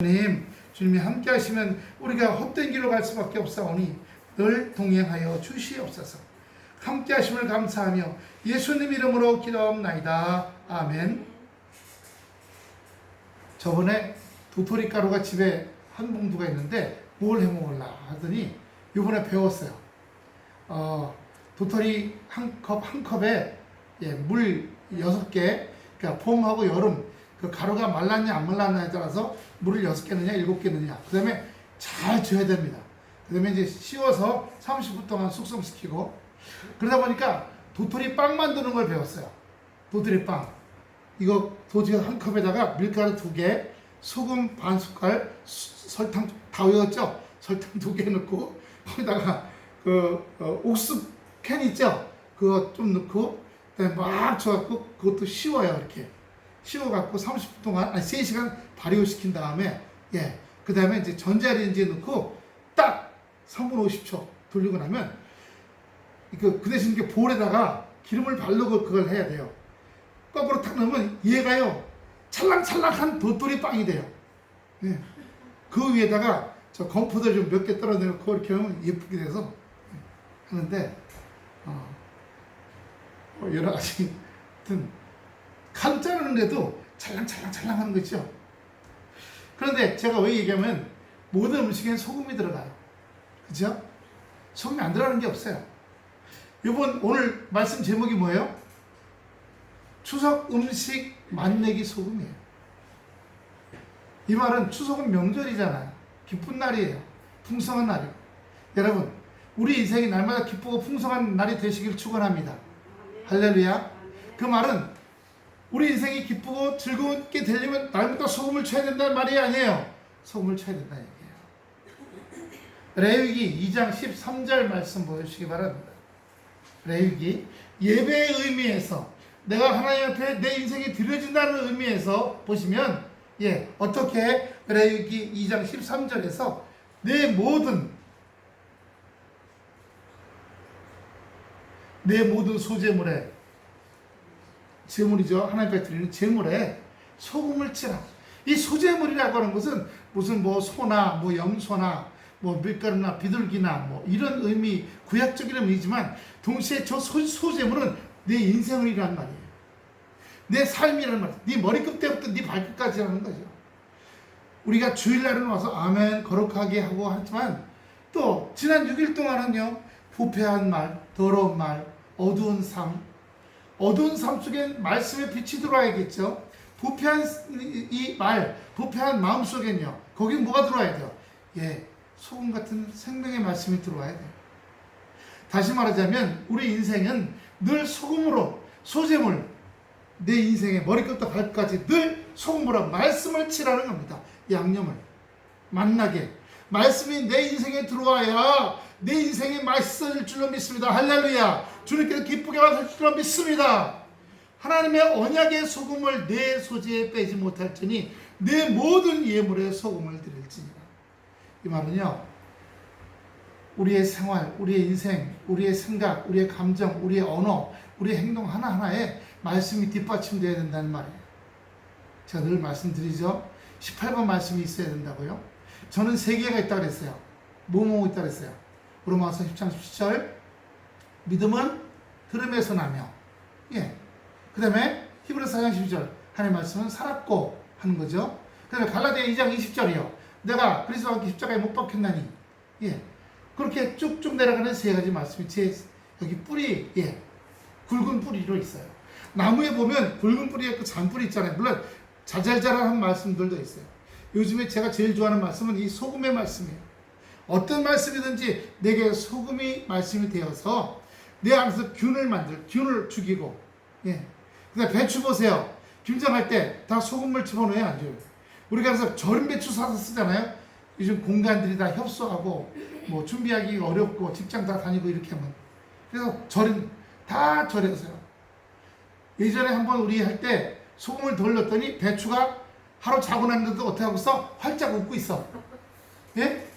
주님이 함께 하시면 우리가 헛된 길로 갈 수밖에 없사오니 늘 동행하여 주시옵소서. 함께 하심을 감사하며 예수님 이름으로 기도합나이다. 아멘. 저번에 도토리 가루가 집에 한 봉투가 있는데 뭘 해먹을라 하더니 이번에 배웠어요. 도토리 한 컵에 물 6개, 그러니까 봄하고 여름 그 가루가 말랐냐 안 말랐냐에 따라서 물을 6개 넣냐 7개 넣냐, 그 다음에 잘 져야 됩니다. 그 다음에 이제 씌워서 30분 동안 숙성시키고, 그러다 보니까 도토리 빵 만드는 걸 배웠어요. 도토리 빵, 이거 도토리 한 컵에다가 밀가루 2개, 소금 반 숟갈, 설탕 다 외웠죠? 설탕 2개 넣고 거기다가 옥수 캔 있죠? 그거 좀 넣고 그다음에 막 쳐갖고 그것도 씌워요. 이렇게 씌워갖고 30분 동안, 아니 3시간 발효시킨 다음에, 그 다음에 이제 전자레인지에 넣고 딱 3분 50초 돌리고 나면 그 대신 이렇게 볼에다가 기름을 바르고 그걸 해야 돼요. 거꾸로 탁 넣으면 얘가요 찰랑찰랑한 도토리 빵이 돼요. 그 위에다가 저 건포도 좀 몇 개 떨어내놓고 이렇게 하면 예쁘게 돼서 하는데, 여러 가지 하여튼 칼 자르는데도 찰랑찰랑 하는 거죠. 그런데 제가 왜 얘기하면 모든 음식에는 소금이 들어가요. 그죠? 소금이 안 들어가는 게 없어요. 오늘 말씀 제목이 뭐예요? 추석 음식 맛내기 소금이에요. 이 말은 추석은 명절이잖아요. 기쁜 날이에요. 풍성한 날이에요. 여러분, 우리 인생이 날마다 기쁘고 풍성한 날이 되시길 축원합니다. 할렐루야. 그 말은 우리 인생이 기쁘고 즐겁게 되려면 날부터 소금을 쳐야 된다는 말이 아니에요. 소금을 쳐야 된다는 얘기예요. 레위기 2장 13절 말씀 보여주시기 바랍니다. 레위기, 예배의 의미에서, 내가 하나님 앞에 내 인생이 드려진다는 의미에서 보시면, 어떻게 레위기 2장 13절에서 내 모든 소제물에, 제물이죠. 하나님 앞에 드리는 제물에 소금을 치라. 이 소제물이라고 하는 것은 무슨 소나 염소나 밀가루나 비둘기나 이런 의미, 구약적인 의미이지만 동시에 저 소제물은 내 인생이라는 말이에요. 내 삶이라는 말이에요. 네 머리끝 때부터 네 발끝까지 하는 거죠. 우리가 주일날은 와서 아멘 거룩하게 하고 하지만 또 지난 6일 동안은요, 부패한 말, 더러운 말, 어두운 삶 속엔 말씀의 빛이 들어와야겠죠. 부패한 부패한 마음 속엔요, 거기 뭐가 들어와야 돼요? 소금 같은 생명의 말씀이 들어와야 돼요. 다시 말하자면 우리 인생은 늘 소금으로, 소재물, 내 인생의 머리끝부터 발끝까지 늘 소금으로 말씀을 치라는 겁니다. 양념을 만나게 말씀이 내 인생에 들어와야 내 인생이 맛있어질 줄로 믿습니다. 할렐루야. 주님께서 기쁘게 하실 줄로 믿습니다. 하나님의 언약의 소금을 내 소재에 빼지 못할지니 내 모든 예물에 소금을 드릴지니라. 이 말은요, 우리의 생활, 우리의 인생, 우리의 생각, 우리의 감정, 우리의 언어, 우리의 행동 하나하나에 말씀이 뒷받침되어야 된다는 말이에요. 제가 늘 말씀드리죠. 18번 말씀이 있어야 된다고요. 저는 3개가 있다고 그랬어요. 뭐뭐 있다고 그랬어요. 로마서 10장 17절, 믿음은 들음에서 나며, 그 다음에 히브리서 4장 12절, 하나님의 말씀은 살았고 하는 거죠. 그 다음에 갈라디아 2장 20절이요, 내가 그리스도와 함께 십자가에 못 박혔나니. 그렇게 쭉쭉 내려가는 3가지 말씀이 여기 뿌리, 굵은 뿌리로 있어요. 나무에 보면 굵은 뿌리에 그 잔뿌리 있잖아요. 물론 자잘자잘한 말씀들도 있어요. 요즘에 제가 제일 좋아하는 말씀은 이 소금의 말씀이에요. 어떤 말씀이든지 내게 소금이 말씀이 되어서 내 안에서 균을 죽이고, 그다음 배추 보세요. 김장할 때 다 소금물 집어넣어야 안 줘요. 우리가 그래서 절임 배추 사서 쓰잖아요. 요즘 공간들이 다 협소하고 준비하기 어렵고 직장 다 다니고 이렇게 하면, 그래서 다 절여서요. 예전에 한번 우리 할 때 소금을 돌렸더니 배추가 하루 자고 났는데도 어떻게 하고 있어? 활짝 웃고 있어.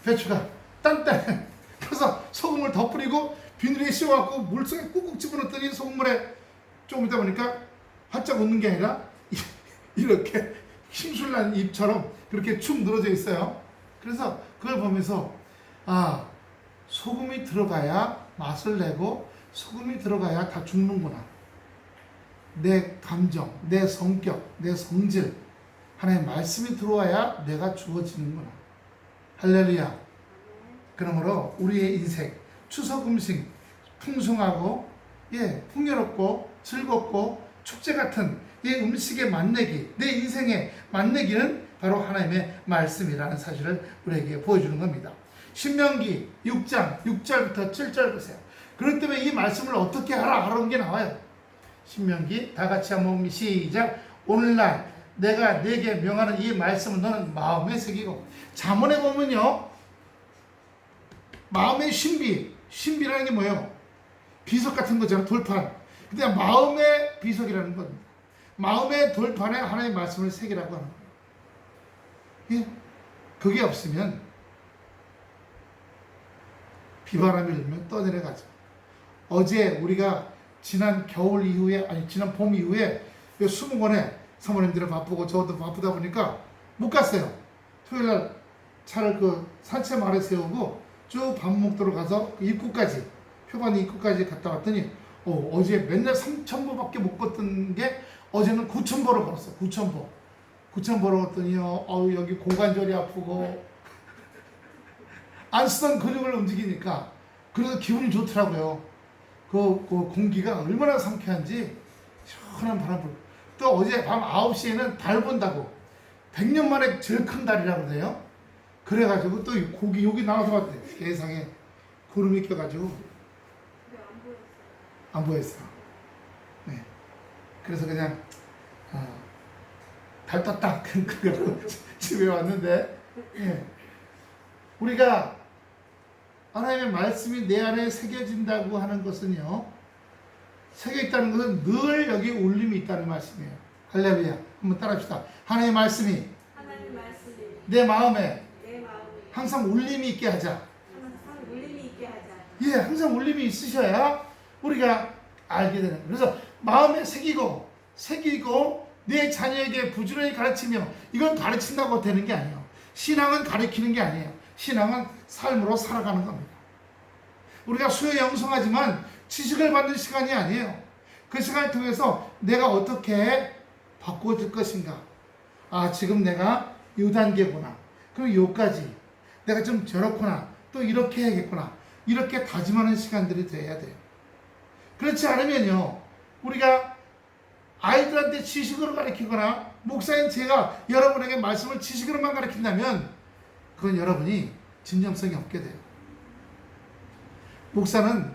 배추가 딴딴. 그래서 소금을 더 뿌리고 비닐에 씌워갖고 물속에 꾹꾹 집어넣었더니 소금물에 조금 있다 보니까 활짝 웃는 게 아니라 이렇게 힘술난 입처럼 그렇게 축 늘어져 있어요. 그래서 그걸 보면서 아, 소금이 들어가야 맛을 내고 소금이 들어가야 다 죽는구나. 내 감정, 내 성격, 내 성질, 하나님의 말씀이 들어와야 내가 주어지는구나. 할렐루야. 그러므로 우리의 인생, 추석 음식 풍성하고 풍요롭고 즐겁고 축제 같은 이 음식의 맛내기, 내 인생의 맛내기는 바로 하나님의 말씀이라는 사실을 우리에게 보여주는 겁니다. 신명기 6장 6절부터 7절 보세요. 그렇기 때문에 이 말씀을 어떻게 하라 하는 게 나와요. 신명기 다 같이 한번 시작. 오늘날 내가 네게 명하는 이 말씀은 너는 마음에 새기고. 잠언에 보면요, 마음의 신비라는 게 뭐예요? 비석 같은 거잖아요. 돌판. 근데 마음의 비석이라는 겁니다. 마음의 돌판에 하나님의 말씀을 새기라고 하는 거예요. 그게 없으면 비바람이 불면 떠내려가죠. 어제 우리가 지난 겨울 이후에, 지난 봄 이후에 수목원에 사모님들은 바쁘고 저도 바쁘다 보니까 못 갔어요. 토요일날 차를 산책 마을에 세우고 쭉 밤목도로 가서 입구까지, 표반 입구까지 갔다 왔더니 어제 맨날 3,000보밖에 못 걷던 게 어제는 9,000보를 걸었어요. 9,000보를 걷더니요, 여기 고관절이 아프고 안 쓰던 근육을 움직이니까 그래서 기분이 좋더라고요. 그 공기가 얼마나 상쾌한지 시원한 바람 불고. 또 어제 밤 9시에는 달 본다고 100년 만에 제일 큰 달이라고 그래요. 그래가지고 또 고기 여기 나와서 봤대. 세상에 구름이 껴가지고 안 보였어. 네. 그래서 그냥 달 떴다 그거로 집에 왔는데, 우리가 하나님의 말씀이 내 안에 새겨진다고 하는 것은요, 새겨있다는 것은 늘 여기 울림이 있다는 말씀이에요. 할렐루야. 한번 따라합시다. 하나님의 말씀이 내 마음에 항상 울림이 있게 하자. 항상 울림이 있으셔야 우리가 알게 되는 거예요. 그래서 마음에 새기고 내 자녀에게 부지런히 가르치며, 이건 가르친다고 되는 게 아니에요. 신앙은 가르치는 게 아니에요. 신앙은 삶으로 살아가는 겁니다. 우리가 수요 영성하지만 지식을 받는 시간이 아니에요. 그 시간을 통해서 내가 어떻게 바꿔줄 것인가. 지금 내가 요 단계구나. 그럼 요까지. 내가 좀 저렇구나. 또 이렇게 해야겠구나. 이렇게 다짐하는 시간들이 돼야 돼요. 그렇지 않으면요, 우리가 아이들한테 지식으로 가르치거나 목사인 제가 여러분에게 말씀을 지식으로만 가르친다면 그건 여러분이 진정성이 없게 돼요. 목사는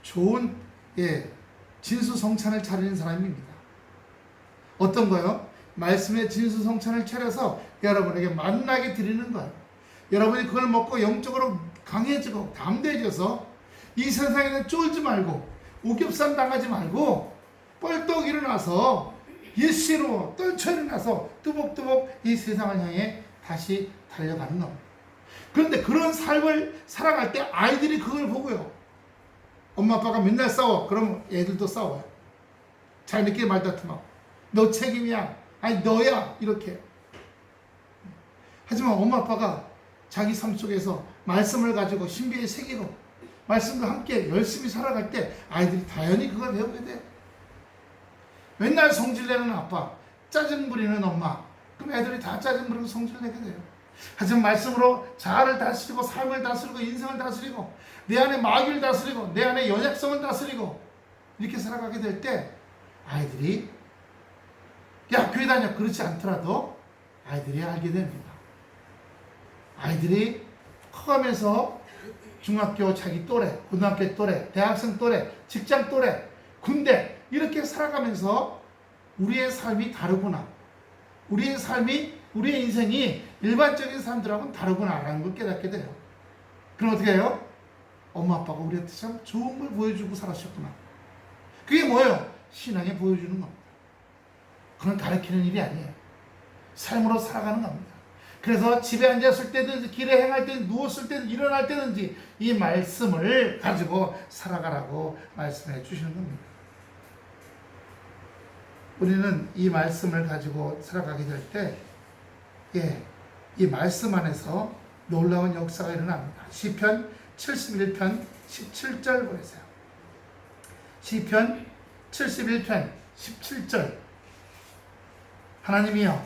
좋은 진수성찬을 차리는 사람입니다. 어떤 거요? 말씀의 진수성찬을 차려서 여러분에게 만나게 드리는 거예요. 여러분이 그걸 먹고 영적으로 강해지고 담대해져서 이 세상에는 쫄지 말고 우겹살 당하지 말고 뻘떡 일어나서 예시로 떨쳐 일어나서 뚜벅뚜벅 이 세상을 향해 다시 달려가는 겁니다. 그런데 그런 삶을 살아갈 때 아이들이 그걸 보고요, 엄마 아빠가 맨날 싸워. 그럼 애들도 싸워요. 자기네끼리 말다툼하고 너 책임이야, 너야, 이렇게. 하지만 엄마 아빠가 자기 삶 속에서 말씀을 가지고 신비에 새기고 말씀과 함께 열심히 살아갈 때 아이들이 당연히 그걸 배우게 돼요. 맨날 성질내는 아빠, 짜증 부리는 엄마, 그럼 애들이 다 짜증 부리고 성질내게 돼요. 하지만 말씀으로 자아를 다스리고 삶을 다스리고 인생을 다스리고 내 안에 마귀를 다스리고 내 안에 연약성을 다스리고 이렇게 살아가게 될 때 아이들이 야 교회 다녀 그렇지 않더라도 아이들이 알게 됩니다. 아이들이 커가면서 중학교 자기 또래, 고등학교 또래, 대학생 또래, 직장 또래, 군대 이렇게 살아가면서 우리의 삶이 다르구나, 우리의 삶이, 우리의 인생이 일반적인 사람들하고는 다르구나라는 걸 깨닫게 돼요. 그럼 어떻게 해요? 엄마 아빠가 우리한테 참 좋은 걸 보여주고 살았었구나. 그게 뭐예요? 신앙에 보여주는 겁니다. 그건 가르치는 일이 아니에요. 삶으로 살아가는 겁니다. 그래서 집에 앉았을 때든지 길에 행할 때든지 누웠을 때든지 일어날 때든지 이 말씀을 가지고 살아가라고 말씀해 주시는 겁니다. 우리는 이 말씀을 가지고 살아가게 될 때, 이 말씀 안에서 놀라운 역사가 일어납니다. 시편 71편 17절 보세요. 시편 71편 17절. 하나님이여,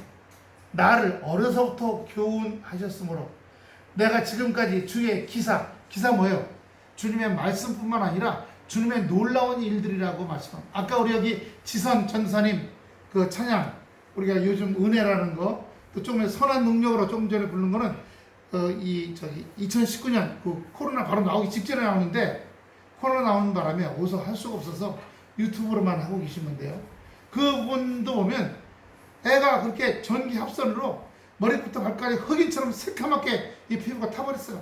나를 어려서부터 교훈하셨으므로 내가 지금까지 주의 기사 뭐예요? 주님의 말씀뿐만 아니라 주님의 놀라운 일들이라고 말씀합니다. 아까 우리 여기 지선 전사님 그 찬양, 우리가 요즘 은혜라는 거, 또 조금 선한 능력으로 조금 전에 부른 거는 2019년 그 코로나 바로 나오기 직전에 나오는데, 코로나 나오는 바람에 어디서 할 수가 없어서 유튜브로만 하고 계시는데요. 그분도 보면 애가 그렇게 전기 합선으로 머리부터 발까지 흑인처럼 새카맣게 이 피부가 타버렸어요.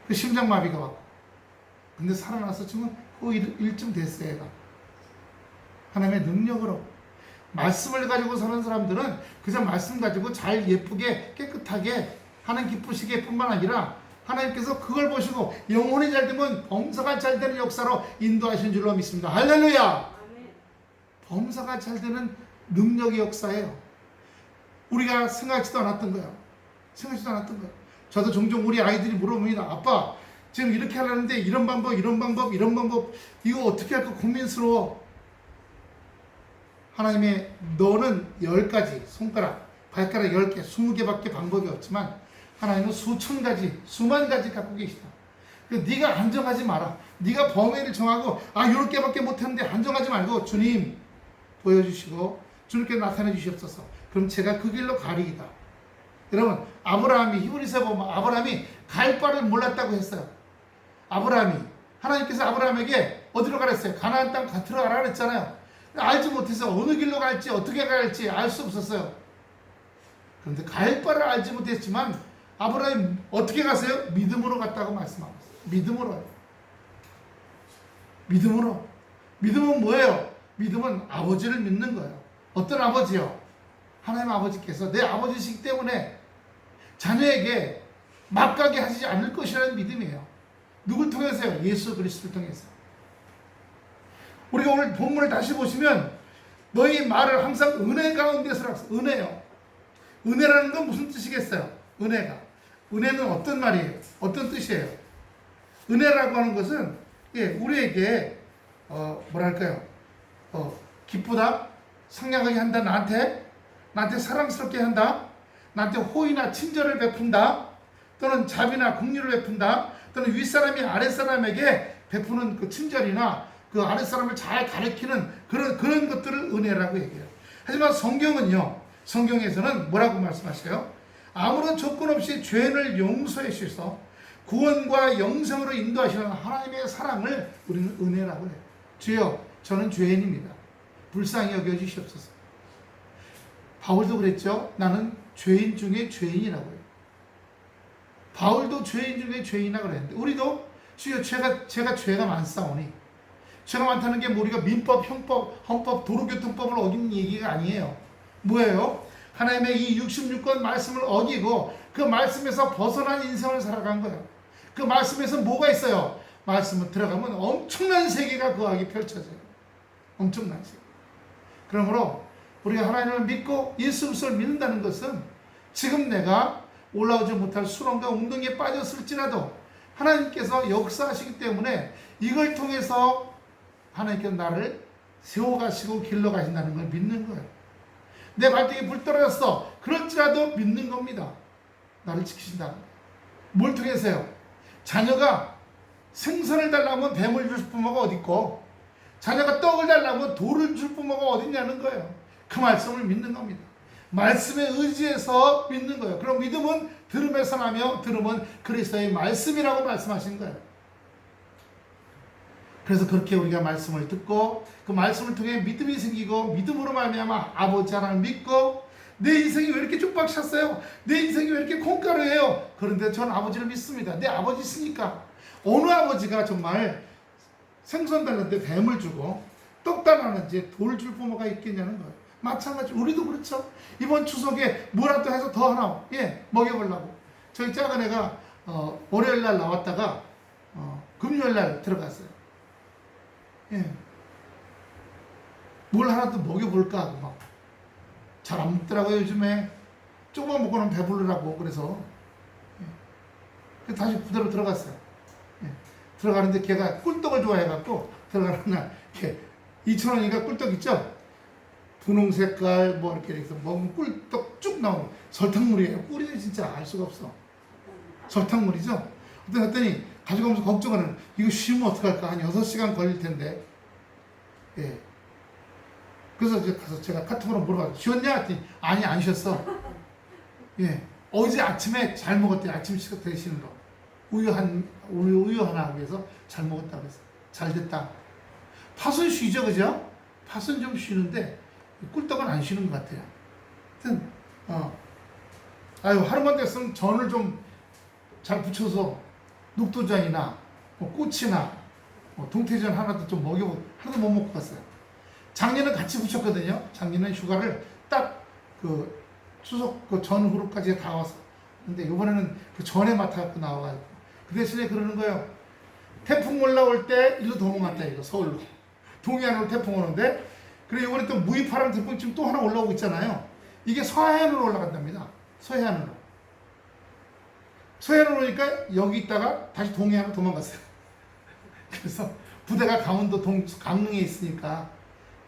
그 심장마비가 왔고. 근데 살아나서 지금 그 일쯤 됐어요, 애가. 하나님의 능력으로. 말씀을 가지고 사는 사람들은 그저 말씀 가지고 잘 예쁘게 깨끗하게 하는 기쁘시게 뿐만 아니라 하나님께서 그걸 보시고 영혼이 잘 되면 범사가 잘 되는 역사로 인도하신 줄로 믿습니다. 할렐루야! 범사가 잘 되는 능력의 역사예요. 우리가 생각지도 않았던 거예요. 생각지도 않았던 거예요. 저도 종종 우리 아이들이 물어봅니다. 아빠, 지금 이렇게 하려는데 이런 방법 이거 어떻게 할까 고민스러워. 하나님의 너는 10가지 손가락, 발가락 10개, 20개밖에 방법이 없지만 하나님은 수천 가지, 수만 가지 갖고 계시다. 네가 한정하지 마라. 네가 범위를 정하고 이렇게밖에 못했는데 한정하지 말고 주님 보여주시고 주님께 나타내 주시옵소서. 그럼 제가 그 길로 가리이다. 여러분, 아브라함이 히브리서에 보면 아브라함이 갈 바를 몰랐다고 했어요. 하나님께서 아브라함에게 어디로 가랬어요? 가나안 땅 들어가라 그랬잖아요. 알지 못해서 어느 길로 갈지 어떻게 갈지 알 수 없었어요. 그런데 갈 바를 알지 못했지만 아브라함이 어떻게 갔어요? 믿음으로 갔다고 말씀하고 있어요. 믿음으로. 믿음은 뭐예요? 믿음은 아버지를 믿는 거예요. 어떤 아버지요? 하나님 아버지께서 내 아버지시기 때문에 자녀에게 막가게 하시지 않을 것이라는 믿음이에요. 누굴 통해서요? 예수 그리스도를 통해서. 우리가 오늘 본문을 다시 보시면 너희 말을 항상 은혜 가운데서 은혜요. 은혜라는 건 무슨 뜻이겠어요? 은혜는 어떤 말이에요? 어떤 뜻이에요? 은혜라고 하는 것은 우리에게 기쁘다, 상냥하게 한다, 나한테 사랑스럽게 한다, 나한테 호의나 친절을 베푼다, 또는 자비나 긍휼을 베푼다, 또는 윗사람이 아랫사람에게 베푸는 그 친절이나 그 아랫사람을 잘 가르치는 그런 것들을 은혜라고 얘기해요. 하지만 성경에서는 뭐라고 말씀하세요? 아무런 조건 없이 죄를 용서해 주셔서 구원과 영생으로 인도하시는 하나님의 사랑을 우리는 은혜라고 해요. 주여, 저는 죄인입니다. 불쌍히 여겨주시옵소서. 바울도 그랬죠. 나는 죄인 중에 죄인이라고 해요. 바울도 죄인 중에 죄인이라고 그랬는데 우리도 주여 제가 죄가 많사오니, 죄가 많다는 게 우리가 민법, 형법, 헌법, 도로교통법을 어기는 얘기가 아니에요. 뭐예요? 하나님의 이 66권 말씀을 어기고 그 말씀에서 벗어난 인생을 살아간 거예요. 그 말씀에서 뭐가 있어요? 말씀을 들어가면 엄청난 세계가 거하게 펼쳐져요. 엄청난 세계. 그러므로 우리가 하나님을 믿고 예수 그리스도를 믿는다는 것은 지금 내가 올라오지 못할 수렁과 웅덩이에 빠졌을지라도 하나님께서 역사하시기 때문에 이걸 통해서 하나님께서 나를 세워가시고 길러가신다는 걸 믿는 거예요. 내 발등에 불 떨어졌어. 그럴지라도 믿는 겁니다. 나를 지키신다. 뭘 통해서요? 자녀가 생선을 달라면 뱀을 줄 부모가 어디 있고, 자녀가 떡을 달라면 돌을 줄 부모가 어디 있냐는 거예요. 그 말씀을 믿는 겁니다. 말씀에 의지해서 믿는 거예요. 그럼 믿음은 들음에서 나며 들음은 그리스도의 말씀이라고 말씀하신 거예요. 그래서 그렇게 우리가 말씀을 듣고 그 말씀을 통해 믿음이 생기고 믿음으로 말미암아 아버지 하나님을 믿고 내 인생이 왜 이렇게 쭉 찼어요? 내 인생이 왜 이렇게 콩가루예요? 그런데 전 아버지를 믿습니다. 내 아버지 있으니까. 어느 아버지가 정말 생선 달라는데 뱀을 주고 떡 달라는지 돌 줄 부모가 있겠냐는 거예요. 마찬가지 우리도 그렇죠. 이번 추석에 뭐라도 해서 더 하나 먹여보려고. 저희 작은 애가 월요일날 나왔다가 금요일날 들어갔어요. 뭘 하나 더 먹여볼까 하고 막 잘 안 먹더라고요. 요즘에 조금만 먹고는 배부르라고. 그래서 다시 부대로 들어갔어요. 들어가는데 걔가 꿀떡을 좋아해갖고 들어가는 날 이렇게 2,000원이니까 꿀떡 있죠? 분홍 색깔 뭐 이렇게 해서 먹으면 꿀떡 쭉 나오고 설탕물이에요. 꿀이에요. 진짜 알 수가 없어. 설탕물이죠? 그랬더니 가져가면서 걱정하는, 이거 쉬우면 어떡할까? 한 6시간 걸릴 텐데. 예. 그래서 이제 가서 제가 카톡으로 물어봤어요. 쉬었냐? 했더니 아니, 안 쉬었어. 예. 어제 아침에 잘 먹었대. 아침 식사 드시는 거. 우유 하나 하기 위해서 잘 먹었다고 그랬어. 잘 됐다. 팥은 쉬죠, 그죠? 팥은 좀 쉬는데, 꿀떡은 안 쉬는 것 같아요. 하여튼, 하루만 됐으면 전을 좀 잘 부쳐서 녹두전이나 뭐 꽃이나 뭐 동태전 하나도 좀 먹여보고, 하나도 못 먹고 갔어요. 작년에 같이 부쳤거든요. 작년에 휴가를 딱 그 추석 그 전후로까지 다 와서. 근데 이번에는 그 전에 맡아갖고 나와가지고. 그 대신에 그러는 거예요. 태풍 올라올 때 일로 도망갔다, 이거 서울로. 동해안으로 태풍 오는데, 그리고 이번에 또 무이파람 태풍 지금 또 하나 올라오고 있잖아요. 이게 서해안으로 올라간답니다. 서해안으로. 서해안으로 오니까 여기 있다가 다시 동해안으로 도망갔어요. 그래서 부대가 강원도 강릉에 있으니까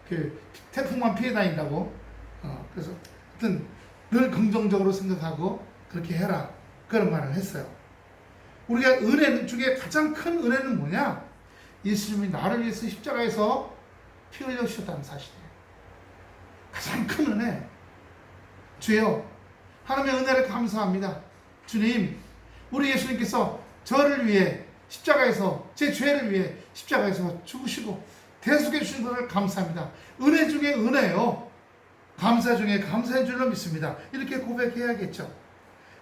그 태풍만 피해 다닌다고. 그래서 하여튼 늘 긍정적으로 생각하고 그렇게 해라, 그런 말을 했어요. 우리가 은혜 중에 가장 큰 은혜는 뭐냐? 예수님이 나를 위해서 십자가에서 피 흘려 주셨다는 사실이에요. 가장 큰 은혜. 주여, 하나님의 은혜를 감사합니다. 주님, 우리 예수님께서 저를 위해 십자가에서, 제 죄를 위해 십자가에서 죽으시고 대속해 주신 것을 감사합니다. 은혜 중에 은혜요, 감사 중에 감사해 줄로 믿습니다. 이렇게 고백해야겠죠.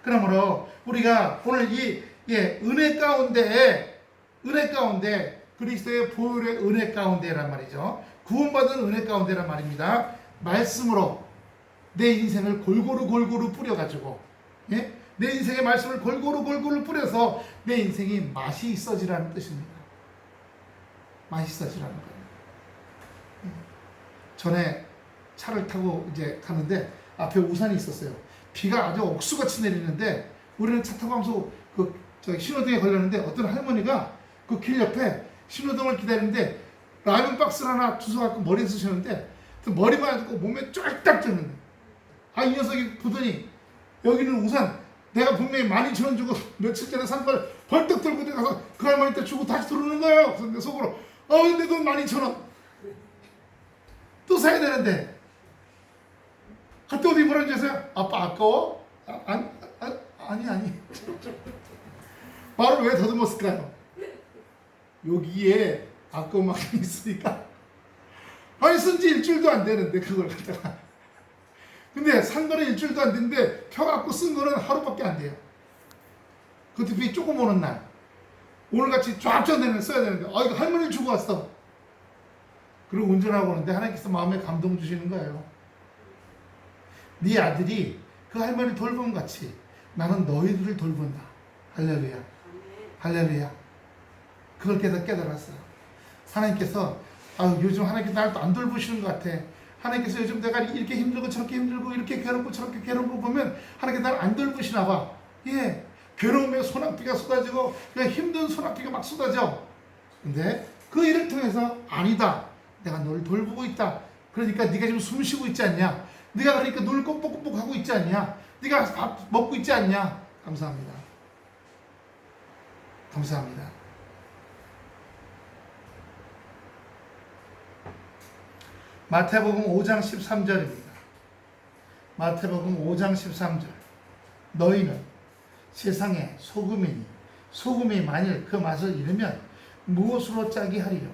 그러므로 우리가 오늘 이 은혜 가운데 그리스도의 보혈의 은혜 가운데란 말이죠. 구원받은 은혜 가운데란 말입니다. 말씀으로 내 인생을 골고루 뿌려가지고, 내 인생의 말씀을 골고루 뿌려서 내 인생이 맛이 있어지라는 뜻입니다. 맛이 있어지라는 거예요. 전에 차를 타고 이제 가는데 앞에 우산이 있었어요. 비가 아주 옥수같이 내리는데 우리는 차 타고 가면서 신호등에 걸렸는데 어떤 할머니가 그 길 옆에 신호등을 기다리는데 라면 박스를 하나 주워갖고 머리에 쓰셨는데 머리만 해도 몸에 쫄딱 쩌는 거예요. 이 녀석이 보더니 여기는 우산 내가 분명히 12,000원 주고 며칠 전에 산 걸 벌떡 들고 가서 그 할머니한테 주고 다시 들어오는 거예요. 그래서 내 속으로 근데 돈 12,000원 또 사야 되는데 그때 어디 뭐라는 줄 아세요? 아빠 아까워? 아니 말을 왜 더듬었을까요? 여기에 아까운 만큼 있으니까. 쓴 지 일주일도 안 되는데 그걸 갖다가. 근데 산 거는 일주일도 안 됐는데 펴갖고 쓴 거는 하루밖에 안 돼요. 그것도 비 조금 오는 날. 오늘같이 쫙쫙 써야 되는데 이거 할머니를 주고 왔어. 그리고 운전하고 오는데 하나님께서 마음에 감동 주시는 거예요. 네 아들이 그 할머니를 돌봄 같이 나는 너희들을 돌본다. 할렐루야. 할렐루야. 그걸 깨달았어요. 하나님께서 요즘 하나님께서 나를 또 안 돌보시는 것 같아. 하나님께서 요즘 내가 이렇게 힘들고 저렇게 힘들고 이렇게 괴롭고 저렇게 괴롭고 보면 하나님께서 나를 안 돌보시나 봐. 괴로움에 소낙비가 쏟아지고 힘든 소낙비가 막 쏟아져. 근데 그 일을 통해서 아니다. 내가 너를 돌보고 있다. 그러니까 네가 지금 숨 쉬고 있지 않냐. 네가 그러니까 눈을 뻑뻑뻑 하고 있지 않냐. 네가 밥 먹고 있지 않냐. 감사합니다. 감사합니다. 마태복음 5장 13절입니다. 마태복음 5장 13절. 너희는 세상의 소금이니 소금이 만일 그 맛을 잃으면 무엇으로 짜게 하리요.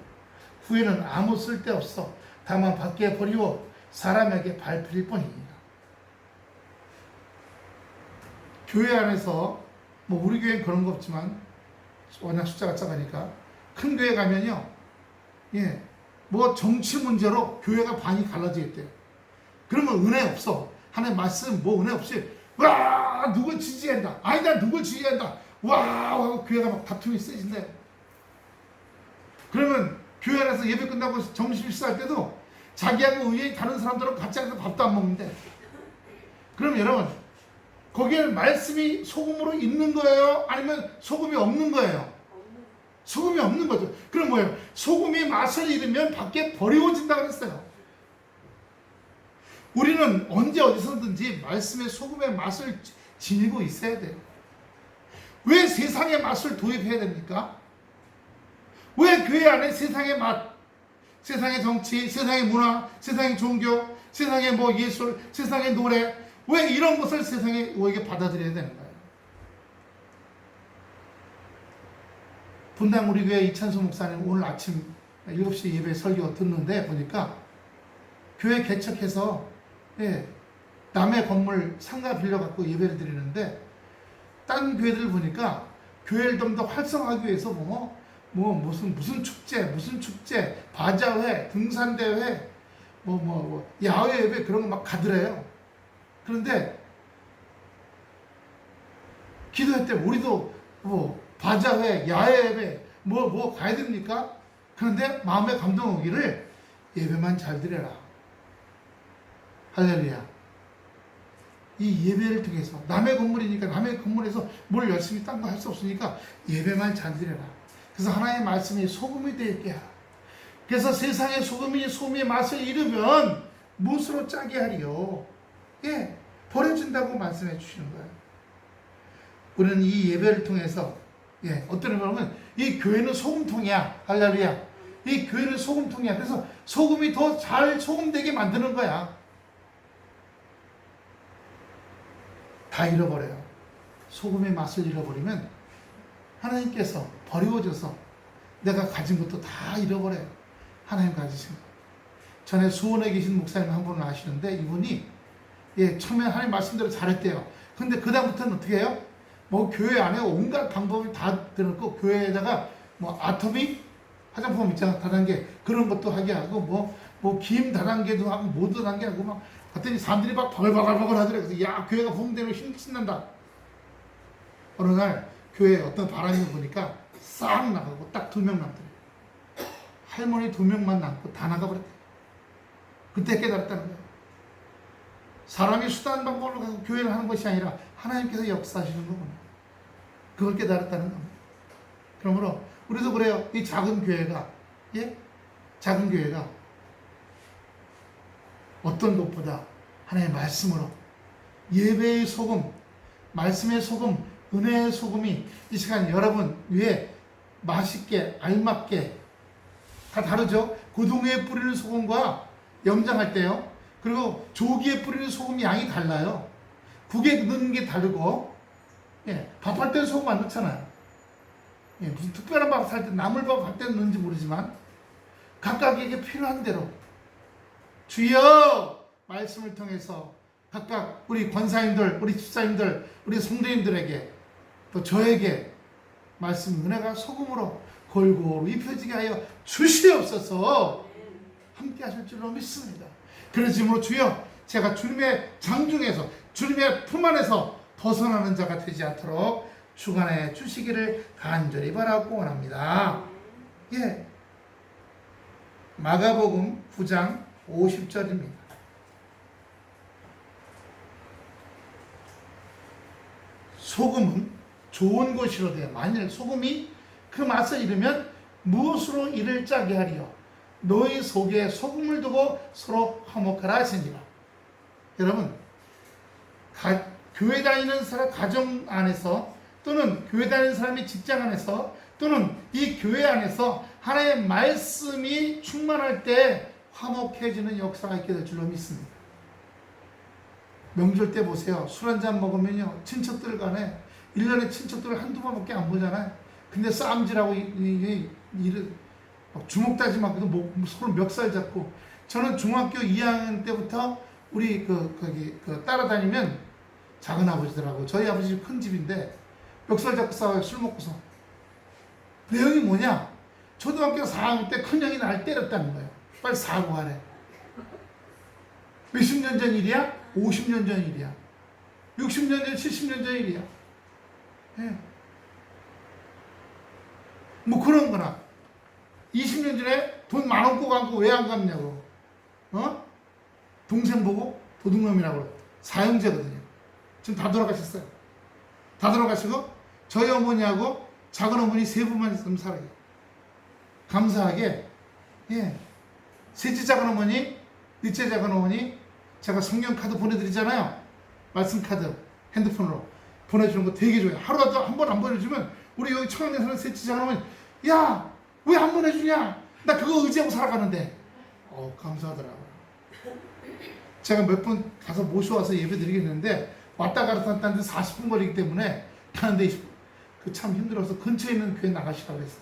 후에는 아무 쓸데없어 다만 밖에 버리고 사람에게 밟힐 뿐입니다. 교회 안에서 우리 교회는 그런 거 없지만 워낙 숫자가 작으니까 큰 교회 가면요, 정치 문제로 교회가 반이 갈라져 있대요. 그러면 은혜 없어. 하나님 말씀 은혜 없이 누굴 지지한다. 나 누굴 지지한다. 하고 교회가 막 다툼이 세진대요. 그러면 교회 안에서 예배 끝나고 점심 식사할 때도 자기하고 의견이 다른 사람들하고 같이 앉아서 밥도 안 먹는데. 그럼 여러분, 거기에는 말씀이 소금으로 있는 거예요? 아니면 소금이 없는 거예요? 소금이 없는 거죠. 그럼 뭐예요? 소금이 맛을 잃으면 밖에 버리워진다 그랬어요. 우리는 언제 어디서든지 말씀의 소금의 맛을 지니고 있어야 돼요. 왜 세상의 맛을 도입해야 됩니까? 왜 교회 안에 세상의 맛, 세상의 정치, 세상의 문화, 세상의 종교, 세상의 뭐 예술, 세상의 노래, 왜 이런 것을 세상에 우리에게 받아들여야 되는 거예요? 분당 우리 교회 이찬수 목사님 오늘 아침 7시 예배 설교 듣는데 보니까 교회 개척해서 남의 건물 상가 빌려갖고 예배를 드리는데 딴 교회들 보니까 교회를 좀 더 활성화하기 위해서 무슨 축제, 바자회, 등산대회, 야외 예배 그런 거 막 가더래요. 그런데 기도회 때 우리도 바자회, 야외 예배 가야 됩니까? 그런데 마음에 감동 오기를 예배만 잘 드려라. 할렐루야. 이 예배를 통해서 남의 건물이니까 남의 건물에서 뭘 열심히 딴 거 할 수 없으니까 예배만 잘 드려라. 그래서 하나님의 말씀이 소금이 되게 하라. 그래서 세상의 소금의 맛을 잃으면 무엇으로 짜게 하리요? 버려진다고 말씀해 주시는 거예요. 우리는 이 예배를 통해서 어떤 의미로는 이 교회는 소금통이야. 할렐루야. 이 교회는 소금통이야. 그래서 소금이 더 잘 소금되게 만드는 거야. 다 잃어버려요. 소금의 맛을 잃어버리면 하나님께서 버리워져서 내가 가진 것도 다 잃어버려요. 하나님 가지신 거. 전에 수원에 계신 목사님 한 분을 아시는데 이분이 처음에 하나님 말씀대로 잘했대요. 근데 그 다음부터는 어떻게 해요? 교회 안에 온갖 방법을 다 들었고 교회에다가 아토믹 화장품 있잖아, 다단계 그런 것도 하게 하고 김 다단계도 하고 모두 다단계 하고 막 그랬더니 사람들이 막 바글바글 하더래. 그래서 야, 교회가 부흥되면 신난다. 어느 날 교회에 어떤 바람이 보니까 싹 나가고 딱 2명 남더래. 할머니 2명만 남고 다 나가버렸대. 그때 깨달았다는 거예요. 사람이 수단 방법으로 가서 교회를 하는 것이 아니라 하나님께서 역사하시는 거구나. 그걸 깨달았다는 겁니다. 그러므로 우리도 그래요. 이 작은 교회가 작은 교회가 어떤 것보다 하나님의 말씀으로 예배의 소금, 말씀의 소금, 은혜의 소금이 이 시간 여러분 위에 맛있게 알맞게 다 다르죠. 고등어에 뿌리는 소금과 염장할 때요. 그리고 조기에 뿌리는 소금 양이 달라요. 국에 넣는 게 다르고 밥할 때는 소금 안 넣잖아요. 무슨 특별한 밥 살 때 나물밥 할 때는 넣는지 모르지만 각각에게 필요한 대로 주여 말씀을 통해서 각각 우리 권사님들, 우리 집사님들, 우리 성도님들에게 또 저에게 말씀 은혜가 소금으로 골고루 입혀지게 하여 주시옵소서. 함께 하실 줄로 믿습니다. 그러므로 주여 제가 주님의 장중에서 주님의 품 안에서 벗어나는 자가 되지 않도록 주관해 주시기를 간절히 바라고 원합니다. 마가복음 9장 50절입니다. 소금은 좋은 것이로되 만일 소금이 그 맛을 잃으면 무엇으로 이를 짜게 하리요? 너희 속에 소금을 두고 서로 화목하라 하시니라. 여러분, 교회 다니는 사람 가정 안에서 또는 교회 다니는 사람이 직장 안에서 또는 이 교회 안에서 하나님의 말씀이 충만할 때 화목해지는 역사가 있게 될 줄로 믿습니다. 명절 때 보세요. 술 한잔 먹으면요, 친척들 간에 1년에 친척들을 한두 번밖에 안 보잖아요. 근데 싸움질하고 주먹 다짐하고도 서로 멱살 잡고. 저는 중학교 2학년 때부터 우리 따라다니면 작은 아버지들하고, 저희 아버지 집 큰 집인데 멱살 잡고 싸워요. 술 먹고서. 내용이 뭐냐? 초등학교 4학년 때 큰형이 날 때렸다는 거예요. 빨리 사과하래. 몇십 년 전 일이야? 50년 전 일이야. 60년 전, 70년 전 일이야. 그런 거나. 20년 전에 돈 10,000원 꼭 안고 왜 안 갚냐고. 동생 보고 도둑놈이라고 그래요. 사형제거든요. 지금 다 돌아가셨어요. 다 돌아가시고 저희 어머니하고 작은 어머니 세 분만 있으면 살아요. 감사하게 셋째 작은 어머니, 넷째 작은 어머니 제가 성경 카드 보내드리잖아요. 말씀 카드 핸드폰으로 보내주는 거 되게 좋아요. 하루라도 한 번 안 보내주면 우리 여기 청양에 사는 셋째 작은 어머니 야 왜 안 보내주냐? 나 그거 의지하고 살아가는데 감사하더라고요. 제가 몇 번 가서 모셔와서 예배 드리겠는데 왔다 갔다 하는데 40분 걸리기 때문에 가는데 참 힘들어서 근처에 있는 교회 나가시라고 했어.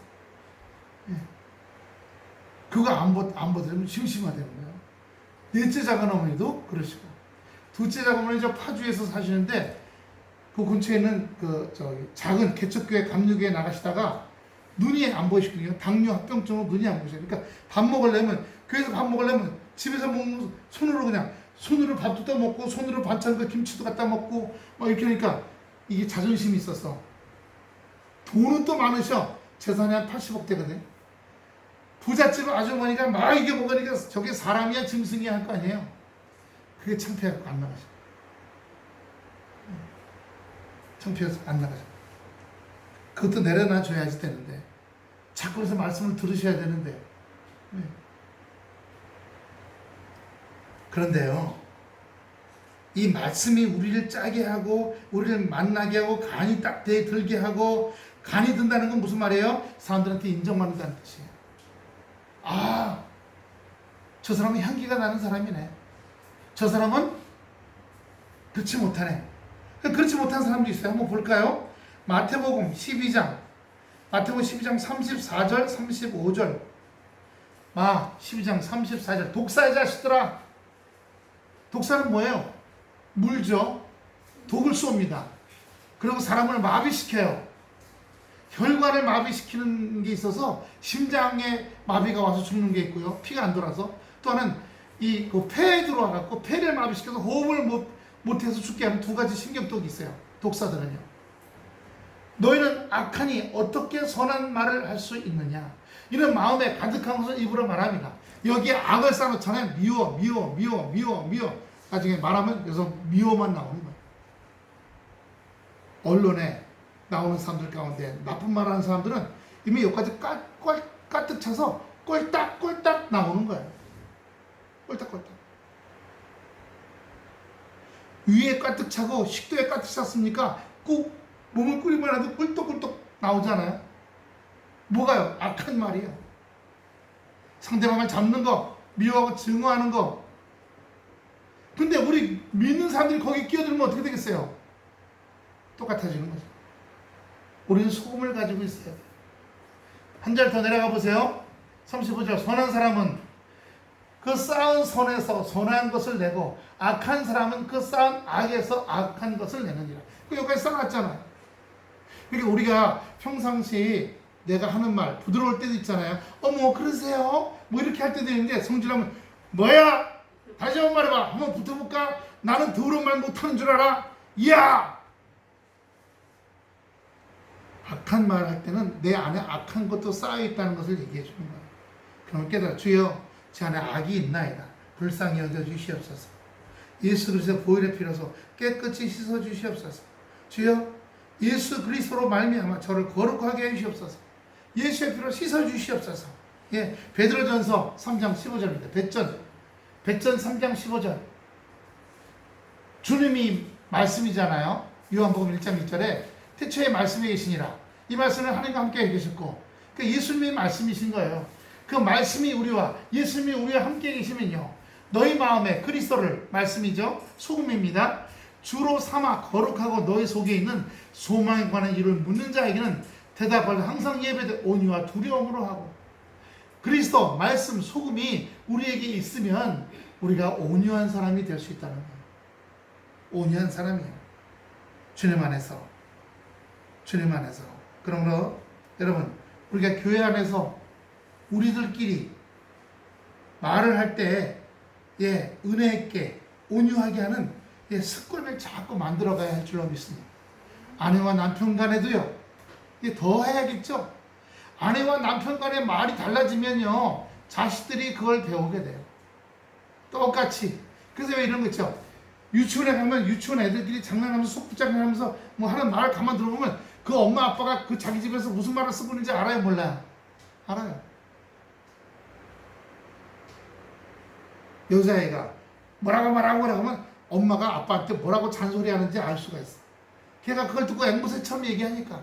그거 안 보더라면 심심하다는 거예요. 넷째 작은 어머니도 그러시고 둘째 작은 어머니 저 파주에서 사시는데 그 근처에 있는 작은 개척교회 감리교회 나가시다가 눈이 안 보이시거든요. 당뇨 합병증으로 눈이 안 보이셔요. 그러니까 밥 먹으려면 교회에서 밥 먹으려면 집에서 먹는 손으로 밥도 떠 먹고 손으로 반찬 김치도 갖다 먹고 막 이렇게 하니까 이게 자존심이 있어서 돈은 또 많으셔. 재산이 한 80억 되거든. 부잣집 아주머니가 막 이게 먹으니까 저게 사람이야 짐승이야 할 거 아니에요. 그게 창피해서 안 나가셔. 창피해서 안 나가셔. 그것도 내려놔줘야지 되는데 자꾸 그래서 말씀을 들으셔야 되는데 그런데요, 이 말씀이 우리를 짜게 하고 우리를 만나게 하고 간이 딱 들게 하고, 간이 든다는 건 무슨 말이에요? 사람들한테 인정받는다는 뜻이에요. 저 사람은 향기가 나는 사람이네. 저 사람은 그렇지 못하네. 그렇지 못한 사람도 있어요. 한번 볼까요? 마태복음 12장 34절 35절 12장 34절 독사의 자식들아. 독사는 뭐예요? 물죠. 독을 쏩니다. 그리고 사람을 마비시켜요. 혈관을 마비시키는 게 있어서 심장에 마비가 와서 죽는 게 있고요. 피가 안 돌아서. 또 하나는 그 폐에 들어와갖고 폐를 마비시켜서 호흡을 못해서 죽게 하는 두 가지 신경독이 있어요. 독사들은요. 너희는 악하니 어떻게 선한 말을 할 수 있느냐. 이런 마음에 가득한 것을 입으로 말합니다. 여기에 악을 쌓아놓잖아요. 미워. 나중에 말하면 여기서 미워만 나오는 거예요. 언론에 나오는 사람들 가운데 나쁜 말 하는 사람들은 이미 여기까지 가득 차서 꼴딱 나오는 거예요. 꼴딱. 위에 가득 차고 식도에 가득 찼습니까? 꾹 몸을 끓이면 해도 꿀떡꿀떡 나오잖아요. 뭐가요? 악한 말이에요. 상대방을 잡는 거, 미워하고 증오하는 거. 근데 우리 믿는 사람들이 거기 끼어들면 어떻게 되겠어요? 똑같아지는 거죠. 우리는 소금을 가지고 있어요. 한 절 더 내려가 보세요. 35절. 선한 사람은 그 쌓은 선에서 선한 것을 내고 악한 사람은 그 쌓은 악에서 악한 것을 내느니라. 여기까지 써놨잖아요. 그러니까 우리가 평상시 내가 하는 말 부드러울 때도 있잖아요. 어머 그러세요? 뭐 이렇게 할 때도 있는데 성질하면 뭐야? 다시 한번 말해봐. 한번 붙어볼까? 나는 더러운 말 못하는 줄 알아? 이야! 악한 말 할 때는 내 안에 악한 것도 쌓여있다는 것을 얘기해 주는 거예요. 그럼 깨달아. 주여 제 안에 악이 있나이다. 불쌍히 여겨주시옵소서. 예수 그리스도의 보혈의 피로서 깨끗이 씻어주시옵소서. 주여 예수 그리스도로 말미암아 저를 거룩하게 해주시옵소서. 예수의 피로 씻어주시옵소서. 베드로전서 3장 15절입니다. 배전 3장 15절. 주님이 말씀이잖아요. 요한복음 1장 1절에 태초에 말씀이 계시니라. 이 말씀은 하나님과 함께 계셨고 예수님의 말씀이신 거예요. 그 말씀이 우리와 예수님이 우리와 함께 계시면요, 너희 마음에 그리스도를, 말씀이죠, 소금입니다, 주로 삼아 거룩하고 너희 속에 있는 소망에 관한 이를 묻는 자에게는 대답을 항상 예배되 온유와 두려움으로 하고. 그리스도, 말씀, 소금이 우리에게 있으면 우리가 온유한 사람이 될 수 있다는 거예요. 온유한 사람이에요. 주님 안에서. 그러므로 여러분, 우리가 교회 안에서 우리들끼리 말을 할 때 은혜 있게 온유하게 하는 습관을 자꾸 만들어가야 할 줄로 믿습니다. 아내와 남편 간에도요, 더 해야겠죠. 아내와 남편 간의 말이 달라지면요, 자식들이 그걸 배우게 돼요. 똑같이. 그래서 왜 이런 거 있죠? 유치원에 가면 유치원 애들끼리 장난하면서 속구장난하면서 뭐 하는 말 가만 들어보면 그 엄마 아빠가 그 자기 집에서 무슨 말을 쓰고 있는지 알아요, 몰라요? 알아요. 여자애가 뭐라고 하면 엄마가 아빠한테 뭐라고 잔소리하는지 알 수가 있어. 걔가 그걸 듣고 앵무새처럼 얘기하니까.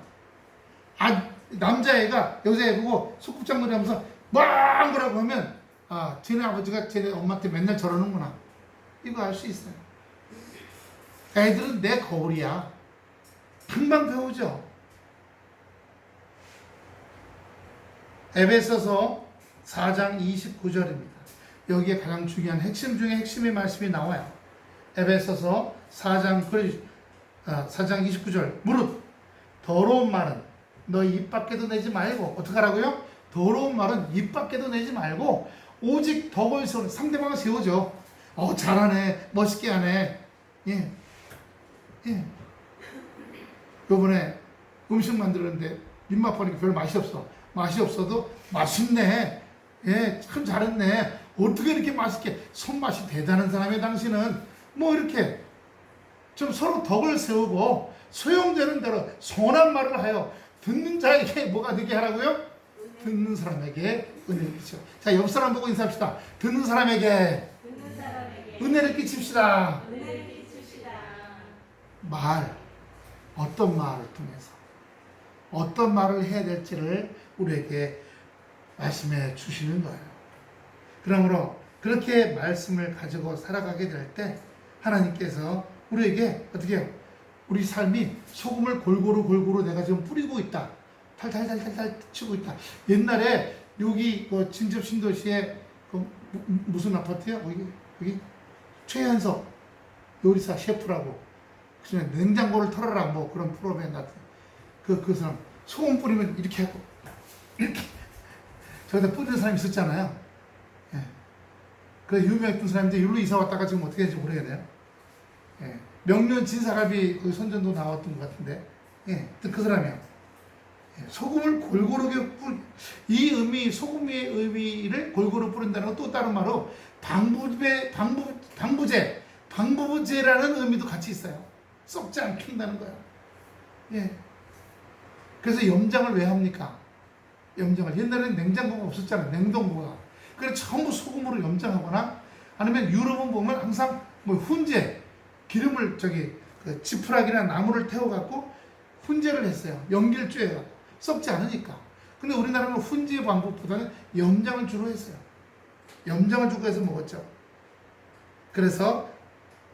남자애가 여자애 보고 소꿉장놀이 하면서 뭐라고 하면 쟤네 아버지가 쟤네 엄마한테 맨날 저러는구나. 이거 알 수 있어요. 애들은 내 거울이야. 금방 배우죠. 에베소서 4장 29절입니다. 여기에 가장 중요한 핵심 중에 핵심의 말씀이 나와요. 에베소서 4장 29절. 무릇 더러운 말은 너 입 밖에도 내지 말고, 어떻게 하라고요? 더러운 말은 입 밖에도 내지 말고 오직 덕을 세우는, 상대방을 세우죠. 잘하네, 멋있게 하네. 예. 요번에 음식 만들었는데 입맛 보니까 별 맛이 없어. 맛이 없어도 맛있네. 예, 참 잘했네. 어떻게 이렇게 맛있게, 손맛이 대단한 사람이 당신은 뭐 이렇게 좀 서로 덕을 세우고 소용되는 대로 선한 말을 하여 듣는 자에게 뭐가 되게 하라고요? 듣는 사람에게 은혜를 끼치죠. 자, 옆 사람 보고 인사합시다. 듣는 사람에게 은혜를 끼칩시다. 어떤 말을 통해서 어떤 말을 해야 될지를 우리에게 말씀해 주시는 거예요. 그러므로 그렇게 말씀을 가지고 살아가게 될 때 하나님께서 우리에게 어떻게 해요? 우리 삶이 소금을 골고루 내가 지금 뿌리고 있다. 탈탈 치고 있다. 옛날에 여기 그 진접 신도시에 무슨 아파트야? 여기 최현석 요리사 셰프라고, 그중에 냉장고를 털어라 뭐 그런 프로그램 같은 그 사람 소금 뿌리면 이렇게 하고 이렇게 저기다 뿌리는 사람이 있었잖아요. 예. 그 유명했던 사람인데 여기로 이사 왔다가 지금 어떻게 되는지 모르겠네요. 예. 명륜 진사갈비 그 선전도 나왔던 것 같은데, 예. 그 사람이요. 예. 소금을 골고루 이 의미, 소금의 의미를 골고루 뿌린다는 건 또 다른 말로 방부제라는 의미도 같이 있어요. 썩지 않게 한다는 거야. 예. 그래서 염장을 왜 합니까? 염장을. 옛날에는 냉장고가 없었잖아요. 냉동고가. 그래서 전부 소금으로 염장하거나, 아니면 유럽은 보면 항상 뭐 훈제, 기름을 그 지푸라기나 나무를 태워갖고 훈제를 했어요. 연기를 쬐요. 썩지 않으니까. 근데 우리나라는 훈제 방법보다는 염장을 주로 했어요. 염장을 주고 해서 먹었죠. 그래서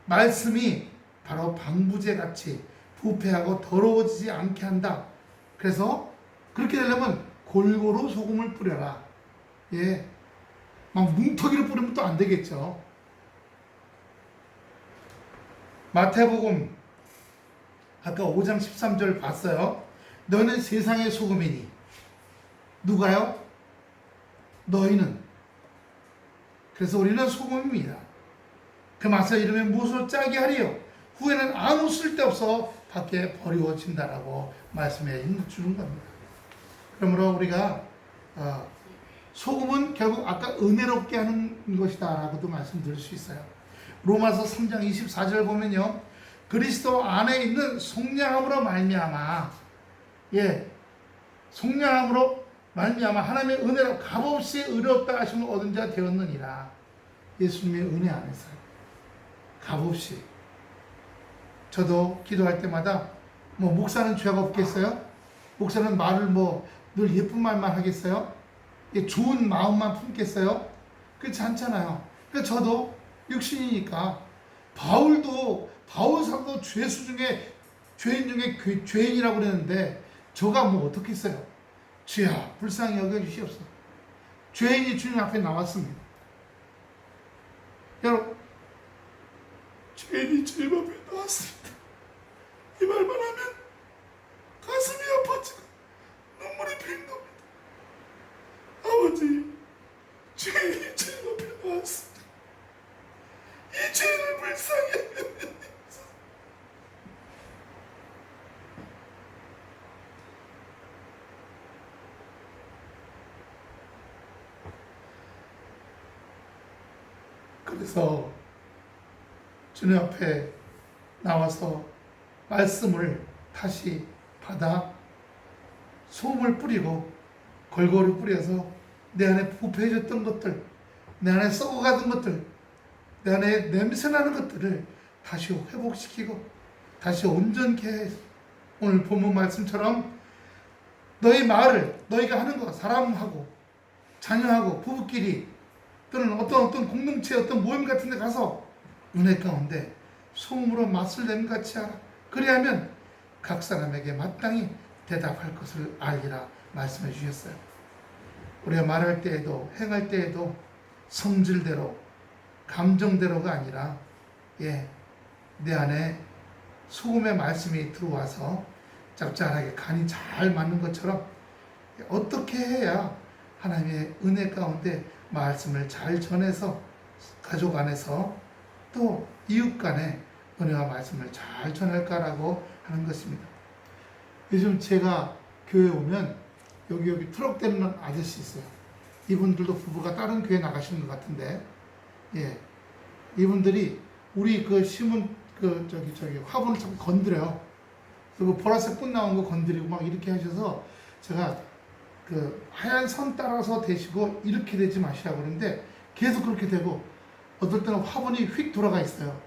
말씀이 바로 방부제 같이 부패하고 더러워지지 않게 한다. 그래서 그렇게 되려면 골고루 소금을 뿌려라. 예. 막 뭉텅이로 뿌리면 또 안 되겠죠. 마태복음 아까 5장 13절 봤어요. 너는 세상의 소금이니. 누가요? 너희는. 그래서 우리는 소금입니다. 그 맛을 잃으면 무엇으로 짜게 하리요? 후에는 아무 쓸데없어 밖에 버리워진다라고 말씀해 주는 겁니다. 그러므로 우리가 소금은 결국 아까 은혜롭게 하는 것이다 라고도 말씀드릴 수 있어요. 로마서 3장 24절 보면요, 그리스도 안에 있는 속량함으로 말미암아, 예, 속량함으로 말미암아 하나님의 은혜로 값없이 의롭다 하심을 얻은 자 되었느니라. 예수님의 은혜 안에서 값없이. 저도 기도할 때마다 뭐 목사는 죄가 없겠어요? 목사는 말을 뭐 늘 예쁜 말만 하겠어요? 좋은 마음만 품겠어요? 그렇지 않잖아요. 그러니까 저도 육신이니까, 바울 사도 죄수 중에 죄인 중에 죄인이라고 그랬는데 저가 뭐 어떻게 했어요? 주야 불쌍히 여겨주시옵소서. 죄인이 주님 앞에 나왔습니다. 여러분, 죄인이 주님 앞에 나왔습니다. 이 말만 하면 가슴이 아파지고 눈물이 빙겁니다. 아버지, 죄인이 주님 앞에 나왔습니다. 이 죄를 불쌍히 여겨주시옵소서. 그래서 주님 앞에 나와서 말씀을 다시 받아 소금을 뿌리고 골고루 뿌려서 내 안에 부패해졌던 것들, 내 안에 썩어가던 것들, 내 안에 냄새나는 것들을 다시 회복시키고 다시 온전케 해서 오늘 본문 말씀처럼 너희 마을을 너희가 하는 거 사람하고 자녀하고 부부끼리 또는 어떤 공동체 어떤 모임 같은 데 가서 은혜 가운데 소금으로 맛을 낸 같이 하라. 그리하면 각 사람에게 마땅히 대답할 것을 알리라 말씀해 주셨어요. 우리가 말할 때에도 행할 때에도 성질대로 감정대로가 아니라 내 안에 소금의 말씀이 들어와서 짭짤하게 간이 잘 맞는 것처럼 어떻게 해야 하나님의 은혜 가운데 말씀을 잘 전해서 가족 안에서 또 이웃 간에 은혜와 말씀을 잘 전할까라고 하는 것입니다. 요즘 제가 교회 오면 여기 트럭 대는 아저씨 있어요. 이분들도 부부가 다른 교회 나가시는 것 같은데, 이분들이 우리 그 심은 저기 화분을 자꾸 건드려요. 그리고 보라색 꽃 나온 거 건드리고 막 이렇게 하셔서 제가 그 하얀 선 따라서 대시고 이렇게 되지 마시라고 그러는데 계속 그렇게 되고 어떨 때는 화분이 휙 돌아가 있어요.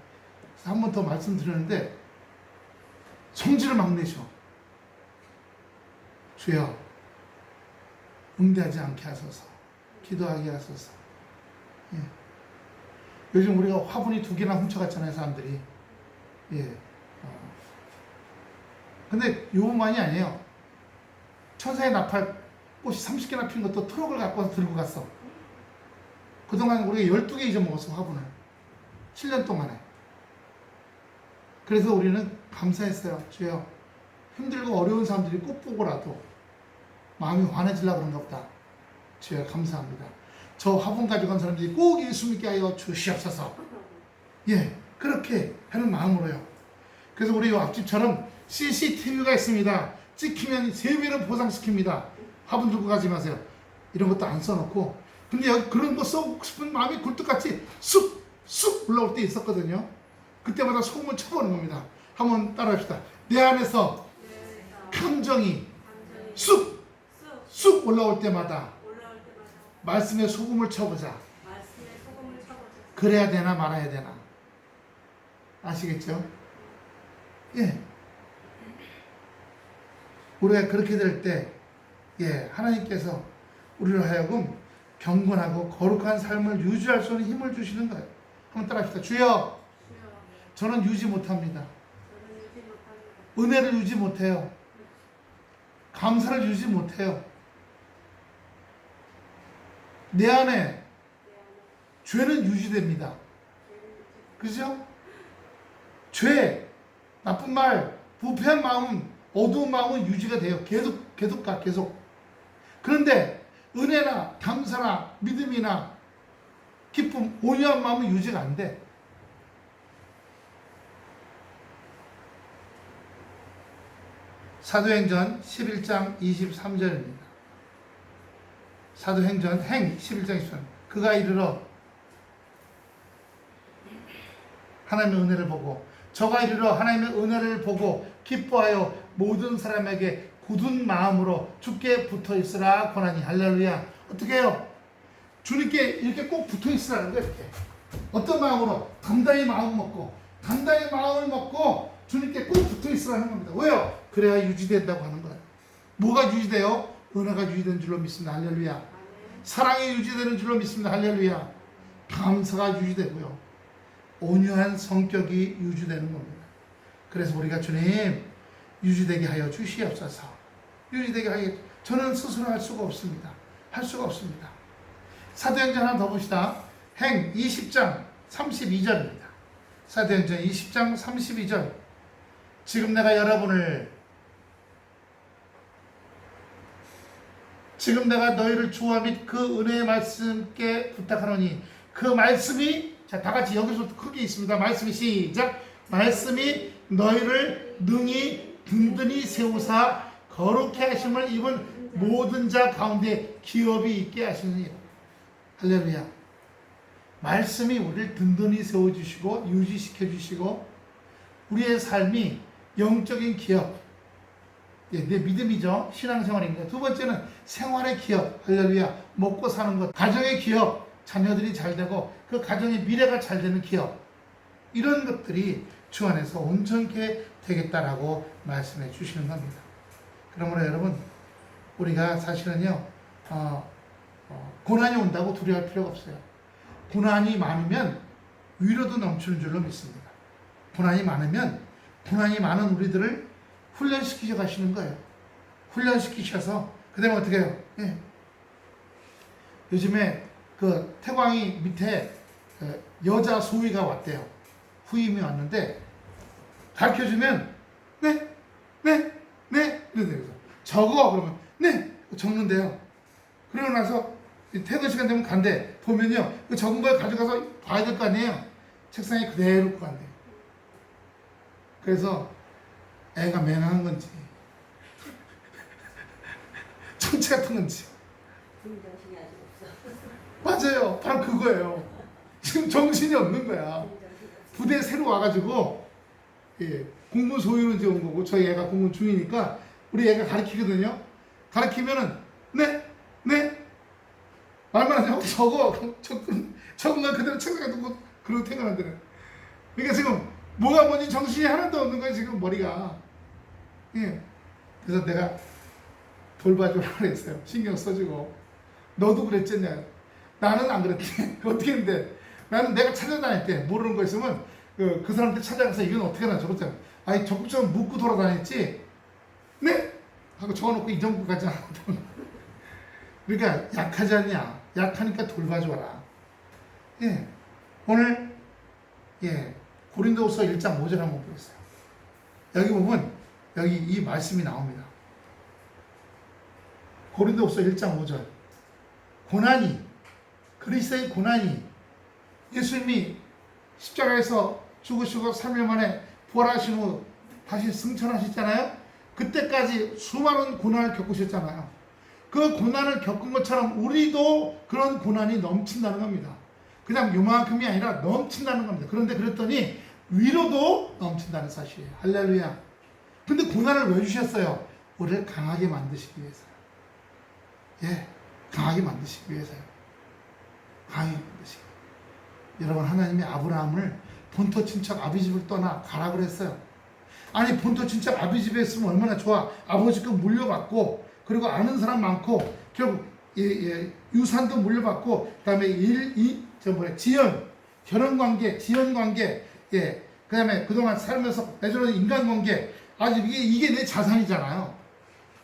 그래서 한 번 더 말씀드렸는데 성질을 막 내셔. 주여 응대하지 않게 하소서, 기도하게 하소서. 요즘 우리가 화분이 2개나 훔쳐갔잖아요, 사람들이. 근데 요만이 아니에요. 천사의 나팔 꽃이 30개나 핀 것도 트럭을 갖고 와서 들고 갔어. 그동안 우리가 12개 잊어먹었어, 화분을. 7년 동안에. 그래서 우리는 감사했어요. 주여, 힘들고 어려운 사람들이 꽃 보고라도 마음이 환해지려고 그런가 보다. 주여, 감사합니다. 저 화분 가져간 사람들이 꼭 예수 믿게 하여 주시옵소서. 그렇게 하는 마음으로요. 그래서 우리 앞집처럼 CCTV가 있습니다. 찍히면 3배로 보상시킵니다. 화분 들고 가지 마세요. 이런 것도 안 써놓고. 근데 그런 거 써보고 싶은 마음이 굴뚝같이 쑥 올라올 때 있었거든요. 그때마다 소금을 쳐보는 겁니다. 한번 따라합시다. 내 안에서 감정이 쑥 올라올 때마다 말씀에 소금을 쳐보자. 그래야 되나 말아야 되나. 아시겠죠? 우리가 그렇게 될 때, 하나님께서 우리를 하여금 경건하고 거룩한 삶을 유지할 수 있는 힘을 주시는 거예요. 한번 따라합시다. 주여, 저는 유지 못합니다. 은혜를 유지 못해요. 감사를 유지 못해요. 내 안에 죄는 유지됩니다. 그죠? 죄, 나쁜 말, 부패한 마음, 어두운 마음은 유지가 돼요. 계속. 그런데 은혜나 감사나 믿음이나 기쁨, 온유한 마음은 유지가 안 돼. 사도행전 11장 23절입니다. 사도행전 11장 23절. 그가 이르러 하나님의 은혜를 보고, 저가 이르러 하나님의 은혜를 보고 기뻐하여 모든 사람에게 굳은 마음으로 주께 붙어 있으라 권하니. 할렐루야. 어떻게 해요? 주님께 이렇게 꼭 붙어 있으라는 거예요. 이렇게. 어떤 마음으로? 단단히 마음을 먹고 주님께 꼭 붙어 있으라는 겁니다. 왜요? 그래야 유지된다고 하는 거예요. 뭐가 유지돼요? 은혜가 유지되는 줄로 믿습니다. 할렐루야. 사랑이 유지되는 줄로 믿습니다. 할렐루야. 감사가 유지되고요. 온유한 성격이 유지되는 겁니다. 그래서 우리가 주님 유지되게 하여 주시옵소서. 유지되게 하여. 저는 스스로 할 수가 없습니다. 사도행전 하나 더 봅시다. 행 20장 32절입니다. 사도행전 20장 32절. 지금 내가 너희를 주와 및 그 은혜의 말씀께 부탁하노니 그 말씀이, 자, 다 같이 여기서부터 크게 있습니다. 말씀이 시작. 말씀이 너희를 능히 든든히 세우사 거룩해 하심을 입은 모든 자 가운데 기업이 있게 하시느니라. 할렐루야. 말씀이 우리를 든든히 세워주시고 유지시켜주시고 우리의 삶이 영적인 기업, 내 믿음이죠. 신앙생활입니다. 두 번째는 생활의 기업, 할렐루야, 먹고 사는 것, 가정의 기업, 자녀들이 잘 되고 그 가정의 미래가 잘 되는 기업, 이런 것들이 주 안에서 온전케 되겠다라고 말씀해 주시는 겁니다. 그러므로 여러분, 우리가 사실은요, 고난이 온다고 두려워할 필요가 없어요. 고난이 많으면 위로도 넘치는 줄로 믿습니다. 고난이 많으면 고난이 많은 우리들을 훈련시키셔 가시는 거예요. 훈련시키셔서 그 다음에 어떻게 해요? 예. 요즘에 그 태광이 밑에 여자 소위가 왔대요. 후임이 왔는데 가르쳐주면 네, 네, 네 이러대요. 적어 그러면 네 적는데요. 그러고 나서 퇴근 시간 되면 간대. 보면요 그 적은 걸 가져가서 봐야 될 거 아니에요. 책상에 그대로 놓고 간대요. 그래서 애가 맹한 건지 천체 같은 건지 정신이 아직 없어. 맞아요. 바로 그거예요. 지금 정신이 없는 거야. 부대에 새로 와가지고 공군 소위로 이제 온 거고 저희 애가 공군 중이니까 우리 애가 가르치거든요. 가르치면은 네 말만 하지 않고 적은 걸 그대로 책상에 두고 그러고 퇴근한대요. 그러니까 지금 뭐가 뭔지 정신이 하나도 없는 거야 지금 머리가. 그래서 내가 돌봐주라고 그랬어요. 신경 써주고. 너도 그랬잖냐. 나는 안 그랬대. 어떻게 했는데 나는 내가 찾아다닐 때 모르는 거 있으면 그 사람한테 찾아가서 이건 어떻게 하나 적었잖아. 아니 적극적으로 묻고 돌아다녔지. 네? 하고 적어놓고 이 정도까지 안 한다고. 그러니까 약하지 않냐. 약하니까 돌봐줘라. 오늘 고린도후서 1장 5절 한번 보겠어요. 여기 보면 여기 이 말씀이 나옵니다. 고린도후서 1장 5절. 고난이, 그리스도의 고난이, 예수님이 십자가에서 죽으시고 3일 만에 부활하신 후 다시 승천하셨잖아요. 그때까지 수많은 고난을 겪으셨잖아요. 그 고난을 겪은 것처럼 우리도 그런 고난이 넘친다는 겁니다. 그냥 요만큼이 아니라 넘친다는 겁니다. 그런데 그랬더니 위로도 넘친다는 사실이에요. 할렐루야. 근데 고난을 왜 주셨어요? 우리를 강하게 만드시기 위해서요. 강하게 만드시기 위해서요. 강하게 만드시기. 여러분, 하나님이 아브라함을 본토 친척 아비 집을 떠나 가라 그랬어요. 아니, 본토 친척 아비 집에 있으면 얼마나 좋아. 아버지 거 물려받고, 그리고 아는 사람 많고, 결국 유산도 물려받고, 그다음에 지연, 결혼관계, 지연관계, 그다음에 그동안 살면서 맺어놓은 인간관계, 아주 이게 내 자산이잖아요.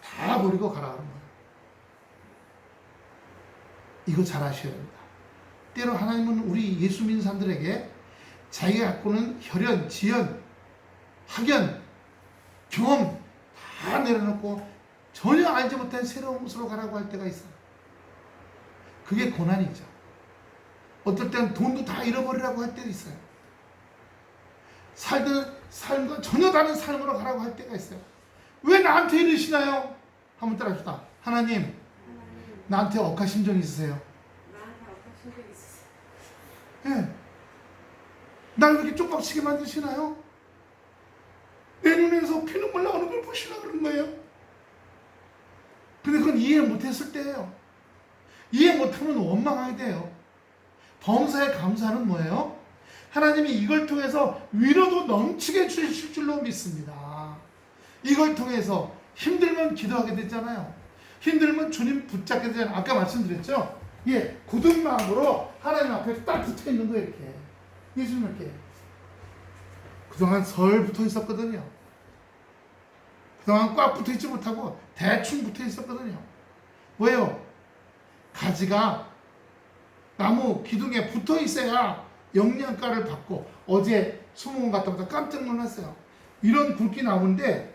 다 버리고 가라 하는 거예요. 이거 잘 아셔야 됩니다. 때로 하나님은 우리 예수 믿는 사람들에게 자기가 갖고는 혈연, 지연, 학연, 경험 다 내려놓고 전혀 알지 못한 새로운 곳으로 가라고 할 때가 있어요. 그게 고난이죠. 어떨 때는 돈도 다 잃어버리라고 할 때도 있어요. 살던 삶과 전혀 다른 삶으로 가라고 할 때가 있어요. 왜 나한테 이러시나요? 한번 따라합시다. 하나님, 나한테 억하 심정이 있으세요. 나한테 억하 심정이 있으세요. 날 왜 이렇게 쪽박치게 만드시나요? 내 눈에서 피눈물 나오는 걸 보시나 그런 거예요. 근데 그건 이해 못했을 때예요. 이해 못하면 원망하게 돼요. 범사에 감사는 뭐예요? 하나님이 이걸 통해서 위로도 넘치게 주실 줄로 믿습니다. 이걸 통해서 힘들면 기도하게 되잖아요. 힘들면 주님 붙잡게 되잖아요. 아까 말씀드렸죠? 굳은 마음으로 하나님 앞에 딱 붙어 있는 거예요, 이렇게. 예수님 이렇게. 그동안 설 붙어 있었거든요. 그동안 꽉 붙어 있지 못하고 대충 붙어 있었거든요. 왜요? 가지가 나무 기둥에 붙어 있어야 영양가를 받고, 어제 수목원 갔다 오다 깜짝 놀랐어요. 이런 굵기 나무인데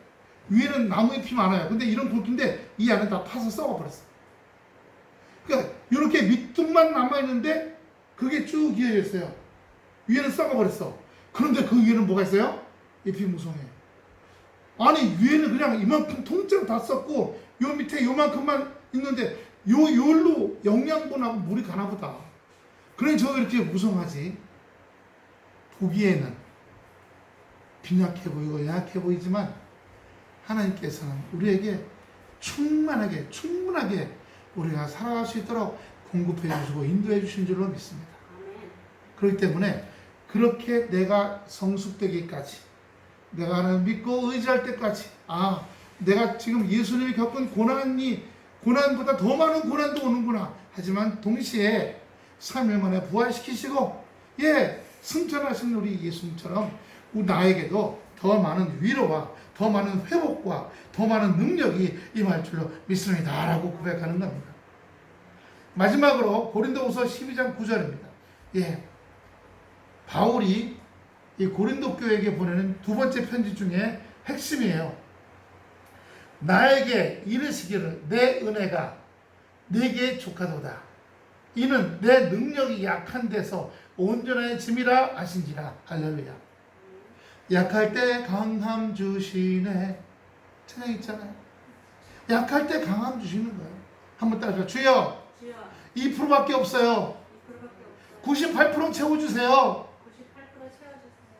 위에는 나무잎이 많아요. 근데 이런 굵기인데 이 안에 다 파서 썩어버렸어요. 그러니까 이렇게 밑둥만 남아있는데 그게 쭉 이어져 있어요. 위에는 썩어버렸어. 그런데 그 위에는 뭐가 있어요? 잎이 무성해. 아니, 위에는 그냥 이만큼 통째로 다 썩고 요 밑에 요만큼만 있는데 요로 영양분하고 물이 가나 보다. 그러니 저가 이렇게 무성하지. 보기에는 빈약해 보이고 약해 보이지만 하나님께서는 우리에게 충분하게 우리가 살아갈 수 있도록 공급해 주시고 인도해 주신 줄로 믿습니다. 아멘. 그렇기 때문에 그렇게 내가 성숙되기까지, 내가 하나님 믿고 의지할 때까지, 내가 지금 예수님이 겪은 고난보다 더 많은 고난도 오는구나. 하지만 동시에 3일 만에 부활시키시고, 승천하신 우리 예수님처럼 나에게도 더 많은 위로와 더 많은 회복과 더 많은 능력이 임할 줄로 믿습니다. 라고 고백하는 겁니다. 마지막으로 고린도후서 12장 9절입니다. 바울이 이 고린도 교회에게 보내는 두 번째 편지 중에 핵심이에요. 나에게 이르시기를 내 은혜가 네게 족하도다. 이는 내 능력이 약한 데서 온전해짐이라 하신지라. 할렐루야. 약할 때 강함 주시네. 찬양 있잖아요. 약할 때 강함 주시는 거예요. 한번 따라서 주여 주여 2%밖에 없어요. 2%밖에 없어. 98%는 채워주세요. 98% 채워주세요.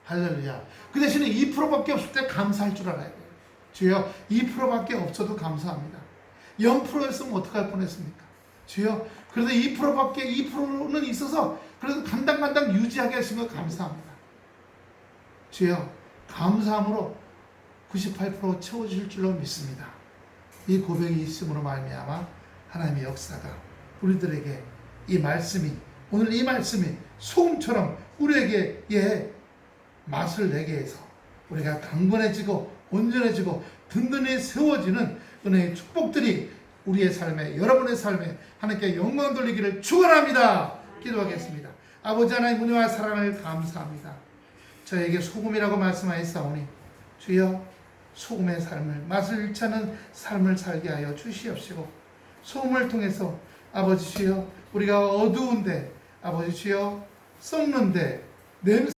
할렐루야. 그 대신에 2%밖에 없을 때 감사할 줄 알아야 돼요. 주여 2%밖에 없어도 감사합니다. 0%였으면 어떡할 뻔했습니까? 주여 그래도 2%는 있어서 그래도 간당간당 유지하게 하신 거 감사합니다. 주여 감사함으로 98% 채워주실 줄로 믿습니다. 이 고백이 있음으로 말미암아 하나님의 역사가 우리들에게 오늘 이 말씀이 소금처럼 우리에게 맛을 내게 해서 우리가 강건해지고 온전해지고 든든히 세워지는 은혜의 축복들이 우리의 삶에, 여러분의 삶에 하나님께 영광 돌리기를 축원합니다. 기도하겠습니다. 아버지 하나님 은혜와 사랑을 감사합니다. 저에게 소금이라고 말씀하였사오니 주여 소금의 삶을, 맛을 잃지 않은 삶을 살게 하여 주시옵시고, 소금을 통해서 아버지 주여 우리가 어두운데 아버지 주여 썩는데 냄새